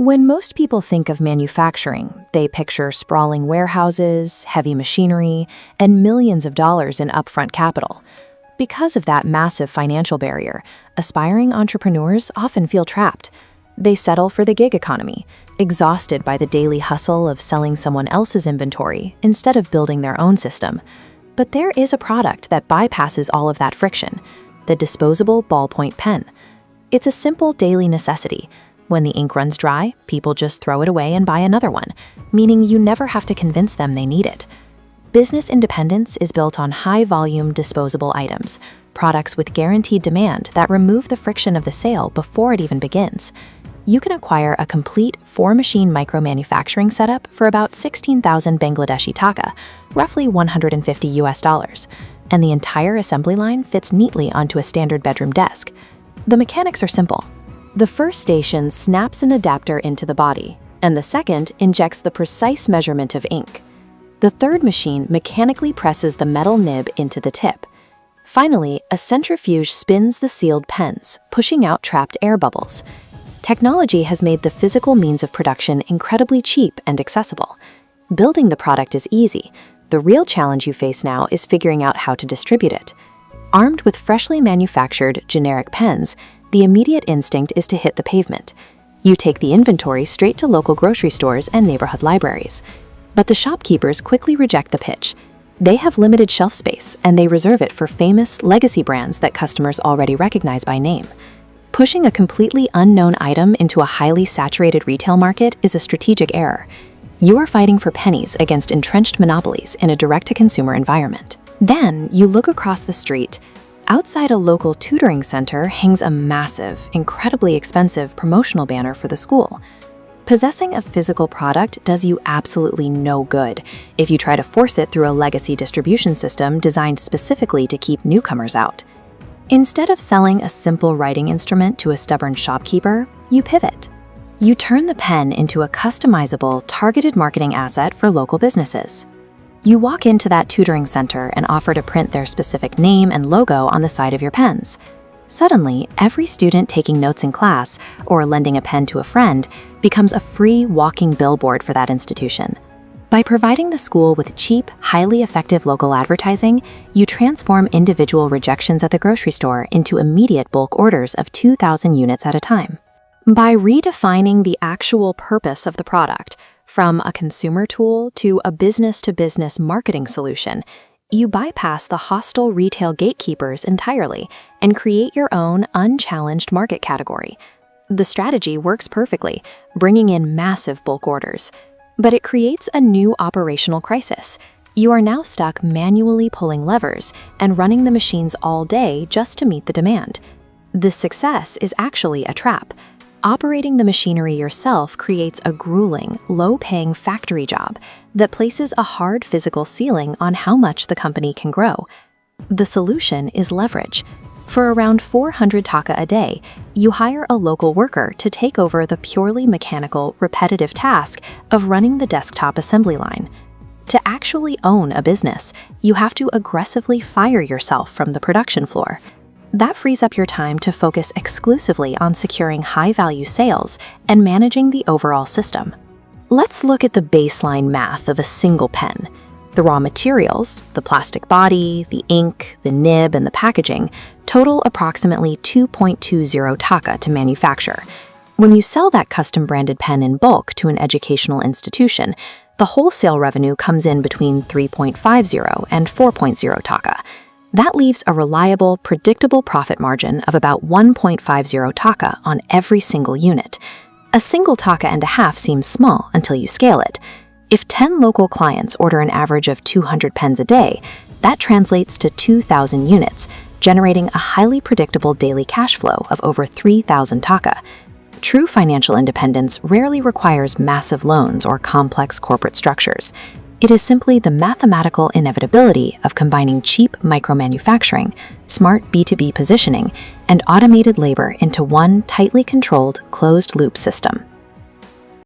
When most people think of manufacturing, they picture sprawling warehouses, heavy machinery, and millions of dollars in upfront capital. Because of that massive financial barrier, aspiring entrepreneurs often feel trapped. They settle for the gig economy, exhausted by the daily hustle of selling someone else's inventory instead of building their own system. But there is a product that bypasses all of that friction: the disposable ballpoint pen. It's a simple daily necessity. When the ink runs dry, people just throw it away and buy another one, meaning you never have to convince them they need it. Business independence is built on high-volume disposable items, products with guaranteed demand that remove the friction of the sale before it even begins. You can acquire a complete 4-machine micro-manufacturing setup for about 16,000 Bangladeshi taka, roughly $150 US, and the entire assembly line fits neatly onto a standard bedroom desk. The mechanics are simple. The first station snaps an adapter into the body, and the second injects the precise measurement of ink. The third machine mechanically presses the metal nib into the tip. Finally, a centrifuge spins the sealed pens, pushing out trapped air bubbles. Technology has made the physical means of production incredibly cheap and accessible. Building the product is easy. The real challenge you face now is figuring out how to distribute it. Armed with freshly manufactured, generic pens, the immediate instinct is to hit the pavement. You take the inventory straight to local grocery stores and neighborhood libraries. But the shopkeepers quickly reject the pitch. They have limited shelf space, and they reserve it for famous legacy brands that customers already recognize by name. Pushing a completely unknown item into a highly saturated retail market is a strategic error. You are fighting for pennies against entrenched monopolies in a direct-to-consumer environment. Then you look across the street. Outside a local tutoring center hangs a massive, incredibly expensive promotional banner for the school. Possessing a physical product does you absolutely no good if you try to force it through a legacy distribution system designed specifically to keep newcomers out. Instead of selling a simple writing instrument to a stubborn shopkeeper, you pivot. You turn the pen into a customizable, targeted marketing asset for local businesses. You walk into that tutoring center and offer to print their specific name and logo on the side of your pens. Suddenly, every student taking notes in class or lending a pen to a friend becomes a free walking billboard for that institution. By providing the school with cheap, highly effective local advertising, you transform individual rejections at the grocery store into immediate bulk orders of 2,000 units at a time. By redefining the actual purpose of the product, from a consumer tool to a business-to-business marketing solution, you bypass the hostile retail gatekeepers entirely and create your own unchallenged market category. The strategy works perfectly, bringing in massive bulk orders. But it creates a new operational crisis. You are now stuck manually pulling levers and running the machines all day just to meet the demand. This success is actually a trap. Operating the machinery yourself creates a grueling, low-paying factory job that places a hard physical ceiling on how much the company can grow. The solution is leverage. For around 400 taka a day, you hire a local worker to take over the purely mechanical, repetitive task of running the desktop assembly line. To actually own a business, you have to aggressively fire yourself from the production floor. That frees up your time to focus exclusively on securing high-value sales and managing the overall system. Let's look at the baseline math of a single pen. The raw materials, the plastic body, the ink, the nib, and the packaging, total approximately 2.20 taka to manufacture. When you sell that custom-branded pen in bulk to an educational institution, the wholesale revenue comes in between 3.50 and 4.0 taka. That leaves a reliable, predictable profit margin of about 1.50 taka on every single unit. A single taka and a half seems small until you scale it. If 10 local clients order an average of 200 pens a day, that translates to 2,000 units, generating a highly predictable daily cash flow of over 3,000 taka. True financial independence rarely requires massive loans or complex corporate structures. It is simply the mathematical inevitability of combining cheap micromanufacturing, smart B2B positioning, and automated labor into one tightly controlled, closed-loop system.